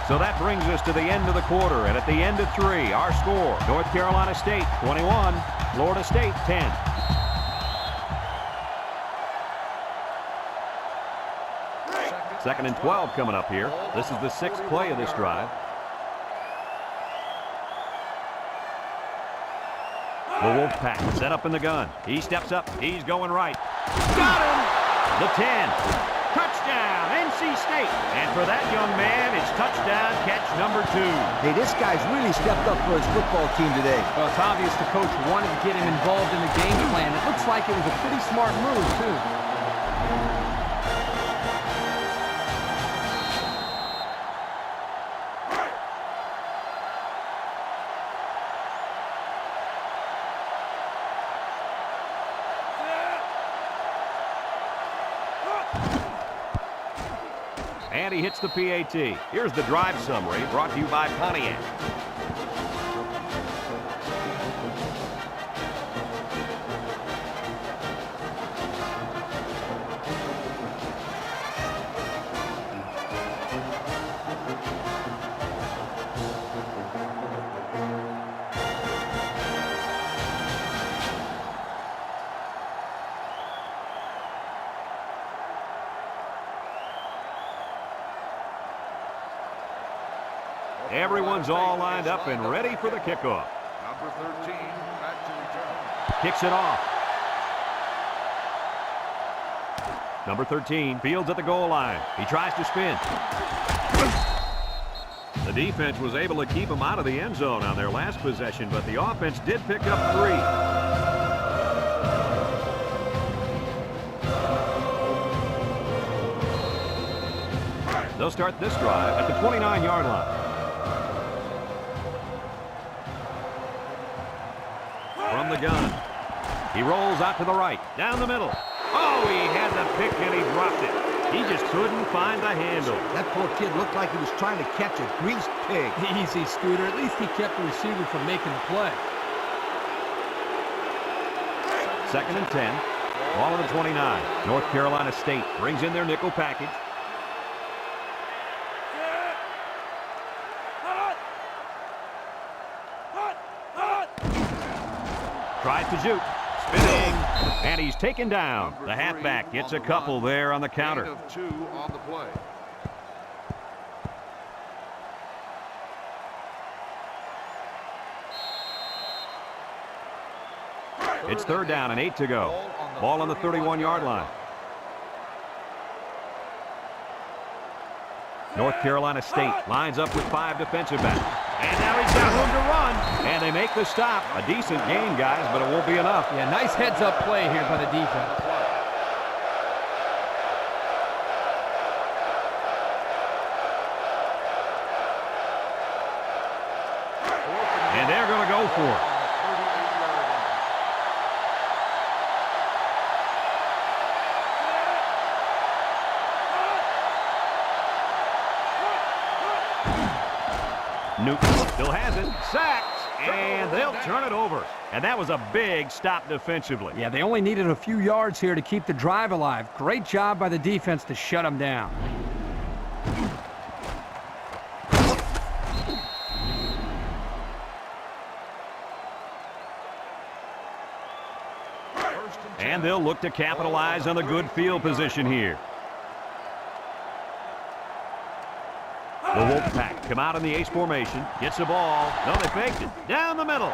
So that brings us to the end of the quarter, and at the end of 3, our score, North Carolina State 21, Florida State 10. Second and 12 coming up here. This is the 6th play of this drive. The Wolfpack set up in the gun. He steps up. He's going right. Got him! The 10. Touchdown, NC State. And for that young man, it's touchdown catch number 2. Hey, this guy's really stepped up for his football team today. Well, it's obvious the coach wanted to get him involved in the game plan. It looks like it was a pretty smart move, too. And he hits the PAT. Here's the drive summary brought to you by Pontiac. Everyone's all lined up and ready for the kickoff. Number 13, back to return. Kicks it off. Number 13 fields at the goal line. He tries to spin. The defense was able to keep him out of the end zone on their last possession, but the offense did pick up 3. They'll start this drive at the 29-yard line. From the gun. He rolls out to the right. Down the middle. Oh, he had the pick and he dropped it. He just couldn't find the handle. That poor kid looked like he was trying to catch a greased pig. Easy, Scooter. At least he kept the receiver from making the play. Second and 10. Ball on the 29. North Carolina State brings in their nickel package. Tries to shoot. Spinning. And he's taken down. The halfback gets a couple there on the counter. Gain of 2 on the play. It's 3rd down and 8 to go. Ball on the 31-yard line. North Carolina State lines up with 5 defensive backs. And now he's got room to run. And they make the stop. A decent gain, guys, but it won't be enough. Yeah, nice heads-up play here by the defense. And they're going to go for it. Newton still has it. Sacked. And they'll turn it over. And that was a big stop defensively. Yeah, they only needed a few yards here to keep the drive alive. Great job by the defense to shut them down. And they'll look to capitalize on the good field position here. The Wolfpack come out in the ace formation. Gets the ball. No, they faked it. Down the middle.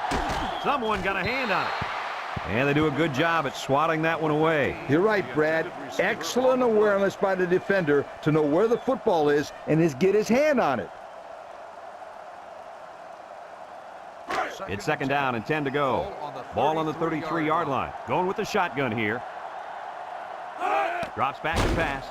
Someone got a hand on it. And they do a good job at swatting that one away. You're right, Brad. Excellent awareness by the defender to know where the football is and get his hand on it. It's 2nd down and 10 to go. Ball on the 33-yard line. Going with the shotgun here. Drops back to pass.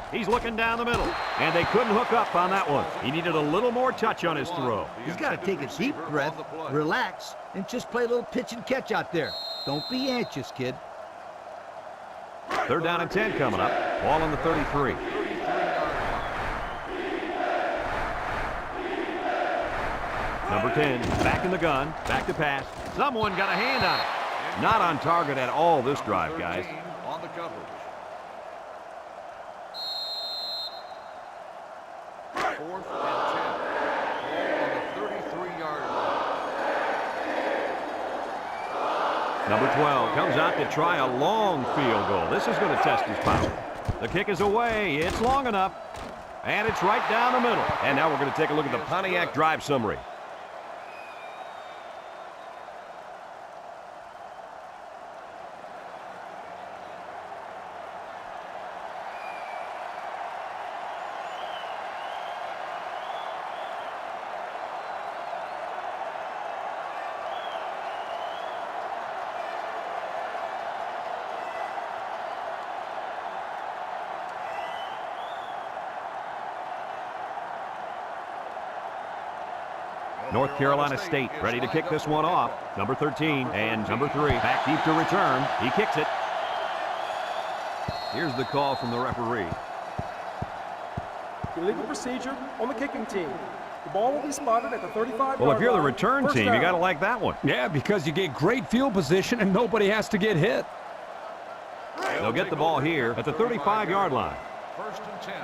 He's looking down the middle. And they couldn't hook up on that one. He needed a little more touch on his throw. He's got to take a deep breath, relax, and just play a little pitch and catch out there. Don't be anxious, kid. 3rd down and 10 coming up. Ball on the 33. Number 10, back in the gun, back to pass. Someone got a hand on it. Not on target at all this drive, guys. On the coverage. 4th and 10. Ball on the 33-yard line. Number 12 comes out to try a long field goal. This is going to test his power. The kick is away. It's long enough. And it's right down the middle. And now we're going to take a look at the Pontiac drive summary. North Carolina State ready to kick this one off. Number 13 and number 3 back deep to return. He kicks it. Here's the call from the referee. Illegal procedure on the kicking team. The ball will be spotted at the 35-yard line. Well, if you're the return First team, down. you got to like that one. Yeah, because you get great field position and nobody has to get hit. They'll get the ball here at the 35-yard line. 1st and 10.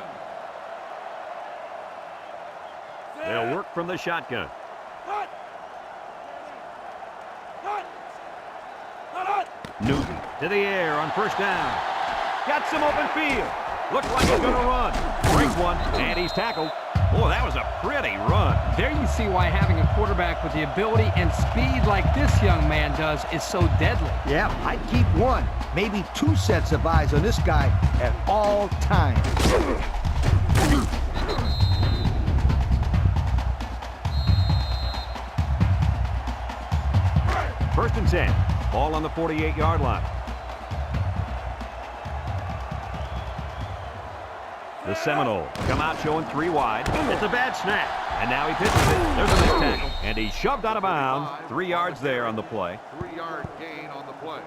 They'll work from the shotgun. Newton to the air on 1st down. Got some open field. Looks like he's going to run. Breaks one, and he's tackled. Boy, that was a pretty run. There you see why having a quarterback with the ability and speed like this young man does is so deadly. Yeah, I'd keep 1, maybe 2 sets of eyes on this guy at all times. 1st and 10. Ball on the 48-yard line. The Seminoles come out showing 3 wide. It's a bad snap. And now he pitches it. There's a nice tackle. And he's shoved out of bounds. 3 yards there on the play. 3-yard gain on the play.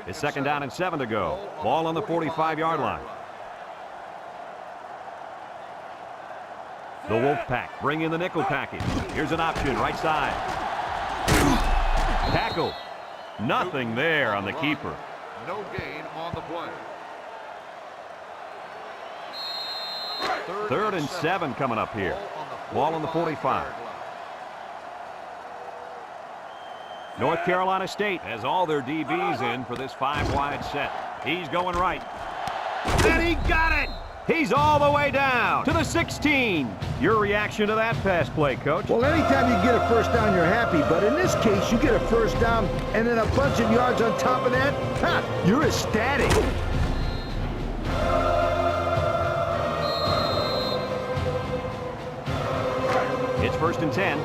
It's 2nd down and 7 to go. Ball on the 45-yard line. The Wolfpack bring in the nickel package. Here's an option, right side. Tackle. Nothing there on the keeper. No gain on the play. 3rd and 7 coming up here. Ball on the 45. North Carolina State has all their DBs in for this 5-wide set. He's going right. And he got it! He's all the way down to the 16. Your reaction to that pass play, Coach? Well, anytime you get a first down, you're happy. But in this case, you get a first down and then a bunch of yards on top of that. Ha! You're ecstatic. It's 1st and 10.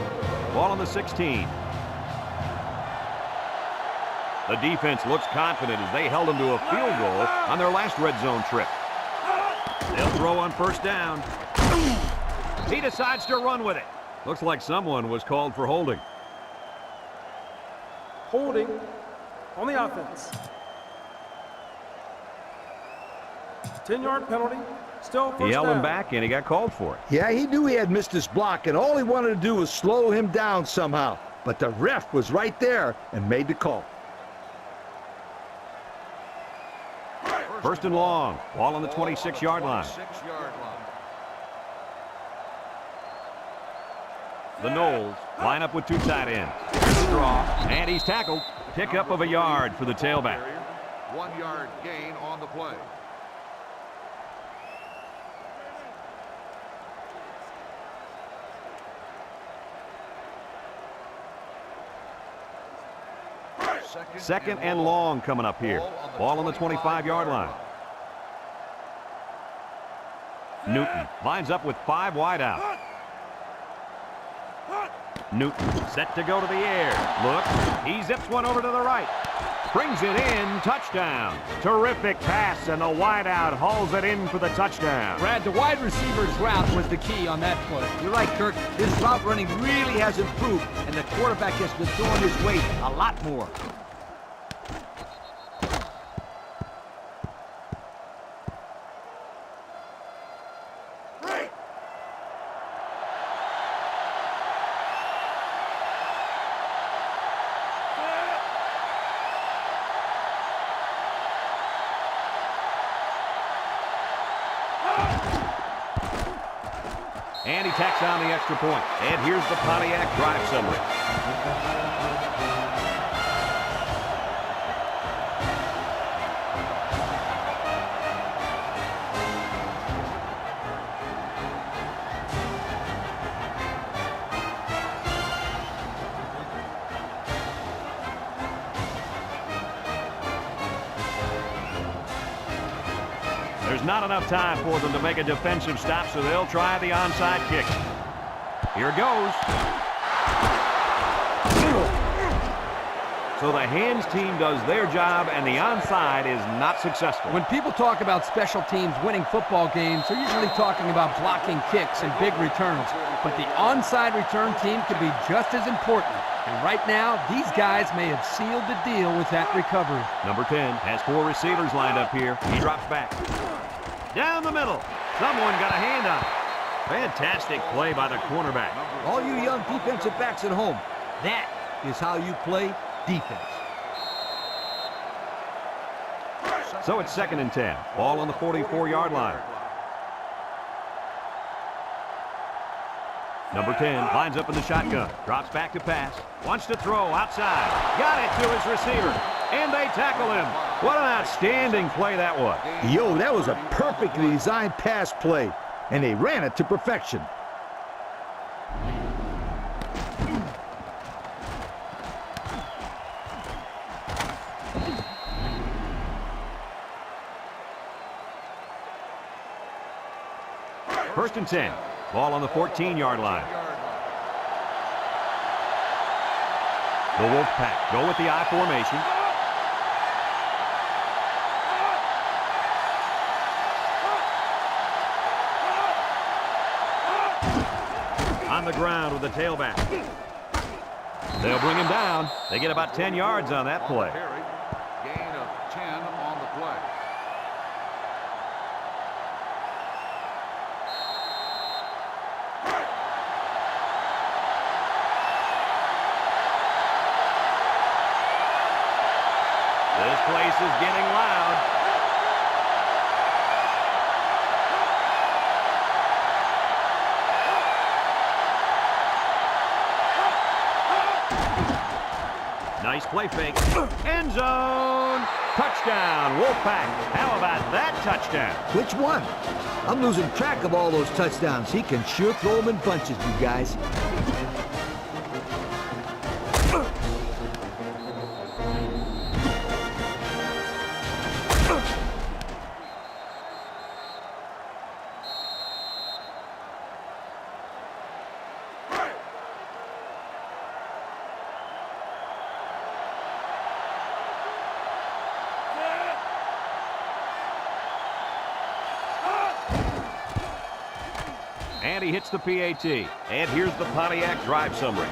Ball on the 16. The defense looks confident as they held them to a field goal on their last red zone trip. They'll throw on 1st down. He decides to run with it. Looks like someone was called for holding. Holding on the offense. 10-yard penalty. Still first down. He held him back, and he got called for it. Yeah, he knew he had missed his block, and all he wanted to do was slow him down somehow. But the ref was right there and made the call. 1st and long. Ball on the 26-yard line. The Knowles line up with 2 tight ends. Here's the draw, and he's tackled. Pickup of a yard for the tailback. 1-yard gain on the play. Second and long coming up here. Ball on the 25-yard line. Newton lines up with 5 wide out. Newton set to go to the air. Look, he zips one over to the right. Brings it in, touchdown. Terrific pass, and the wide out hauls it in for the touchdown. Brad, the wide receiver's route was the key on that play. You're right, Kirk. His route running really has improved, and the quarterback has been throwing his weight a lot more. And he tacks on the extra point. And here's the Pontiac drive summary. There's not enough time for them to make a defensive stop, so they'll try the onside kick. Here it goes. So the hands team does their job, and the onside is not successful. When people talk about special teams winning football games, they're usually talking about blocking kicks and big returns. But the onside return team could be just as important. And right now, these guys may have sealed the deal with that recovery. Number 10 has 4 receivers lined up here. He drops back. Down the middle. Someone got a hand on it. Fantastic play by the cornerback. All you young defensive backs at home, that is how you play defense. So it's 2nd and 10. Ball on the 44-yard line. Number 10 lines up in the shotgun. Drops back to pass. Wants to throw outside. Got it to his receiver. And they tackle him. What an outstanding play that was. Yo, that was a perfectly designed pass play, and they ran it to perfection. First and 10. Ball on the 14-yard line. The Wolfpack go with the I formation. On the ground with the tailback. They'll bring him down. They get about 10 yards on that play. Gain of 10 on the play. This place is getting loud. Nice play fake. End zone. Touchdown, Wolfpack. How about that touchdown? Which one? I'm losing track of all those touchdowns. He can sure throw them in bunches, you guys. And he hits the PAT. And here's the Pontiac drive summary.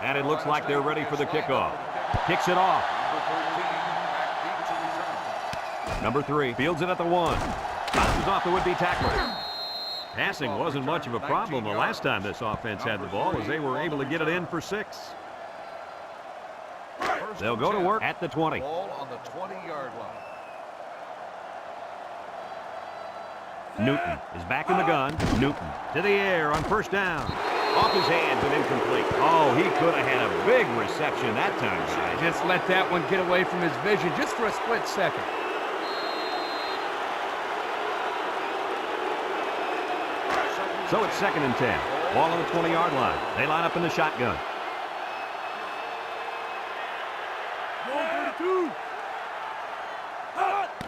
And it looks like they're ready for the kickoff. Kicks it off. Number 3 fields it at the 1. Bounces off the would-be tackler. Passing wasn't much of a problem the last time this offense had the ball, as they were able to get it in for 6. They'll go to work at the 20. Ball on the 20-yard line. Newton is back in the gun. Newton to the air on first down. Off his hands and incomplete. Oh, he could have had a big reception that time, guys. Just let that one get away from his vision just for a split second. So it's 2nd and 10. Ball on the 20-yard line. They line up in the shotgun.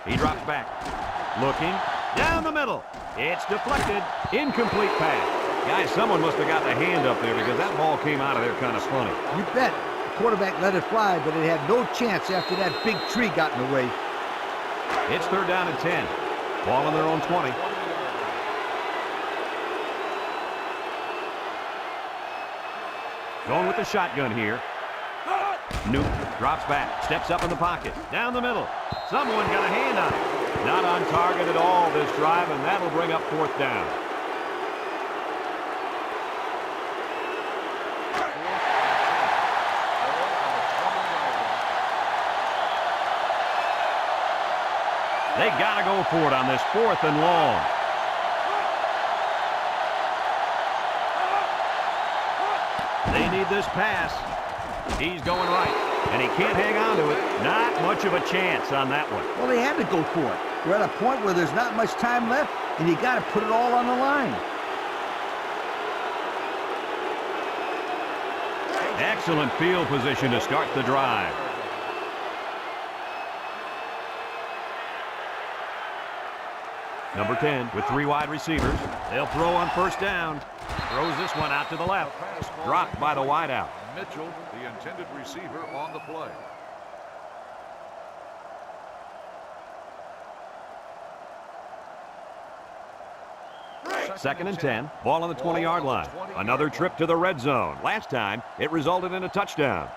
He drops back. Looking. Down the middle. It's deflected. Incomplete pass. Guys, someone must have got the hand up there because that ball came out of there kind of funny. You bet. The quarterback let it fly, but it had no chance after that big tree got in the way. It's 3rd down and 10. Ball on their own 20. Going with the shotgun here. Newton drops back, steps up in the pocket, down the middle. Someone got a hand on it. Not on target at all this drive, and that'll bring up 4th down. They got to go for it on this 4th and long. They need this pass. He's going right, and he can't hang on to it. Not much of a chance on that one. Well, they had to go for it. We're at a point where there's not much time left, and you got to put it all on the line. Excellent field position to start the drive. Number 10 with 3 wide receivers. They'll throw on first down. Throws this one out to the left. Dropped by the wideout. Mitchell, the intended receiver, on the play. Second and 10. Ball on the 20-yard line. Another trip to the red zone. Last time, it resulted in a touchdown.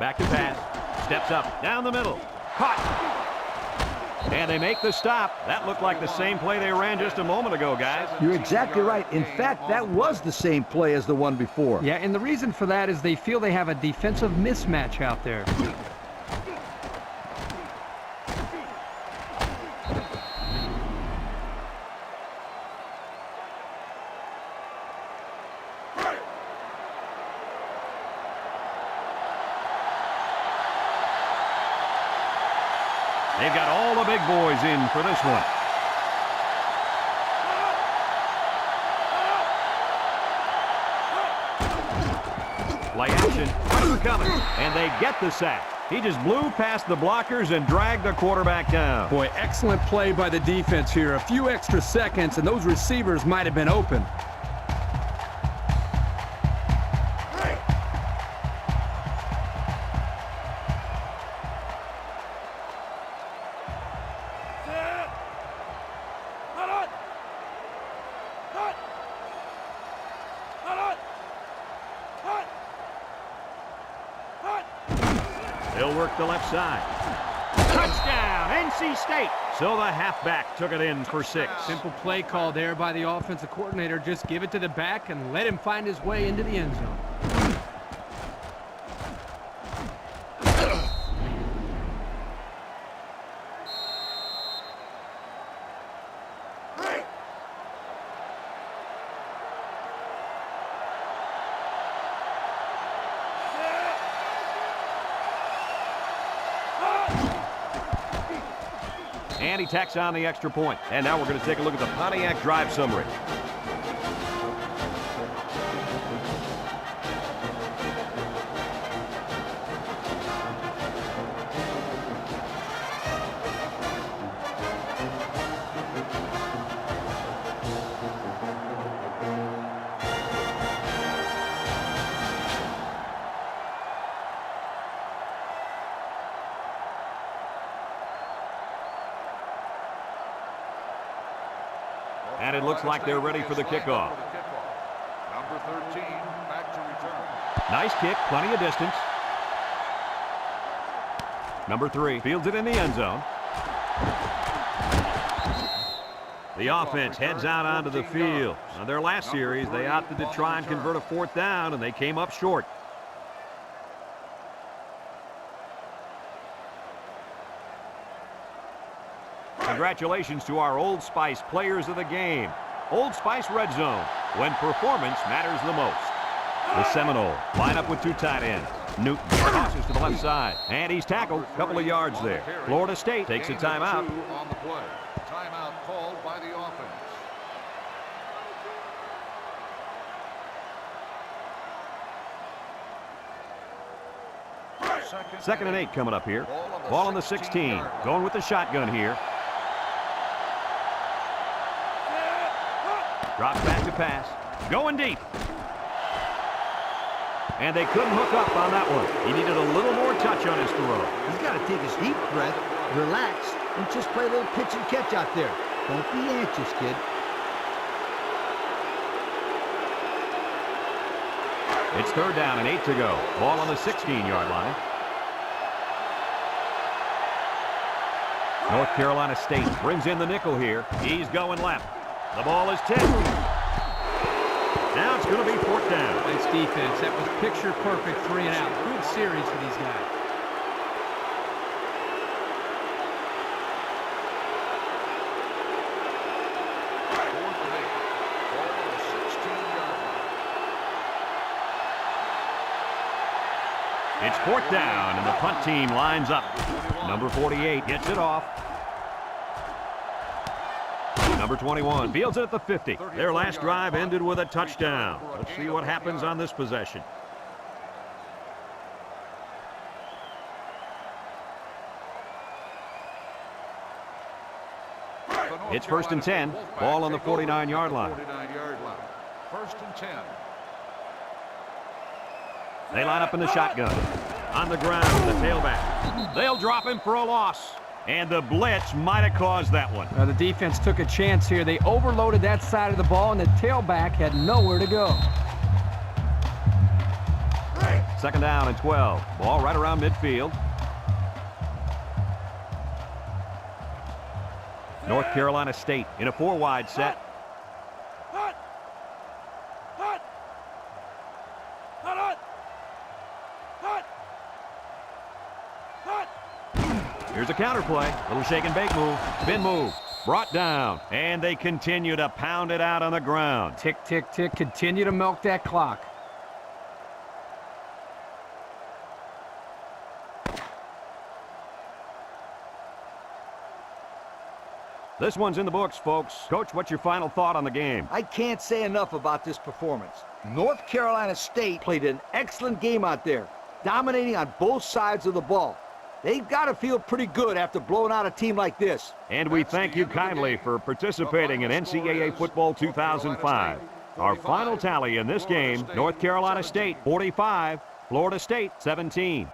Back to pass. Steps up. Down the middle. Caught. And they make the stop. That looked like the same play they ran just a moment ago, guys. You're exactly right. In fact, that was the same play as the one before. Yeah, and the reason for that is they feel they have a defensive mismatch out there. They've got all the big boys in for this one. Play action. Pressure coming. And they get the sack. He just blew past the blockers and dragged the quarterback down. Boy, excellent play by the defense here. A few extra seconds, and those receivers might have been open. They'll work the left side. Touchdown, NC State. So the halfback took it in for 6. Simple play call there by the offensive coordinator. Just give it to the back and let him find his way into the end zone. And he tacks on the extra point. And now we're going to take a look at the Pontiac drive summary. And it looks like they're ready for the kickoff. Number 13, back to return. Nice kick, plenty of distance. Number 3 fields it in the end zone. The offense heads out onto the field. Now, their last series, they opted to try and convert a 4th down, and they came up short. Congratulations to our Old Spice players of the game. Old Spice Red Zone, when performance matters the most. The Seminoles line up with 2 tight ends. Newton tosses to the left side, and he's tackled a couple of yards there. Florida State takes a timeout. On the play. Timeout called by the offense. Second and 8 coming up here. Ball on the 16. Going with the shotgun here. Drops back to pass. Going deep. And they couldn't hook up on that one. He needed a little more touch on his throw. He's got to take his deep breath, relax, and just play a little pitch and catch out there. Don't be anxious, kid. It's 3rd down and 8 to go. Ball on the 16-yard line. North Carolina State brings in the nickel here. He's going left. The ball is tipped. Now it's going to be 4th down. Nice defense. That was picture perfect 3 and out. Good series for these guys. It's 4th down, and the punt team lines up. Number 48 gets it off. Number 21 fields it at the 50. Their last drive ended with a touchdown. Let's see what happens on this possession. It's 1st and 10. Ball on the 49-yard line. 1st and 10. They line up in the shotgun. On the ground with the tailback. They'll drop him for a loss. And the blitz might have caused that one. The defense took a chance here. They overloaded that side of the ball, and the tailback had nowhere to go. 2nd down and 12. Ball right around midfield. North Carolina State in a 4-wide set. Here's a counter play. Little shake and bake move. Spin move. Brought down. And they continue to pound it out on the ground. Tick, tick, tick. Continue to milk that clock. This one's in the books, folks. Coach, what's your final thought on the game? I can't say enough about this performance. North Carolina State played an excellent game out there, dominating on both sides of the ball. They've got to feel pretty good after blowing out a team like this. And we thank you kindly for participating in NCAA Football 2005. Our final tally in this game, North Carolina State 45, Florida State 17.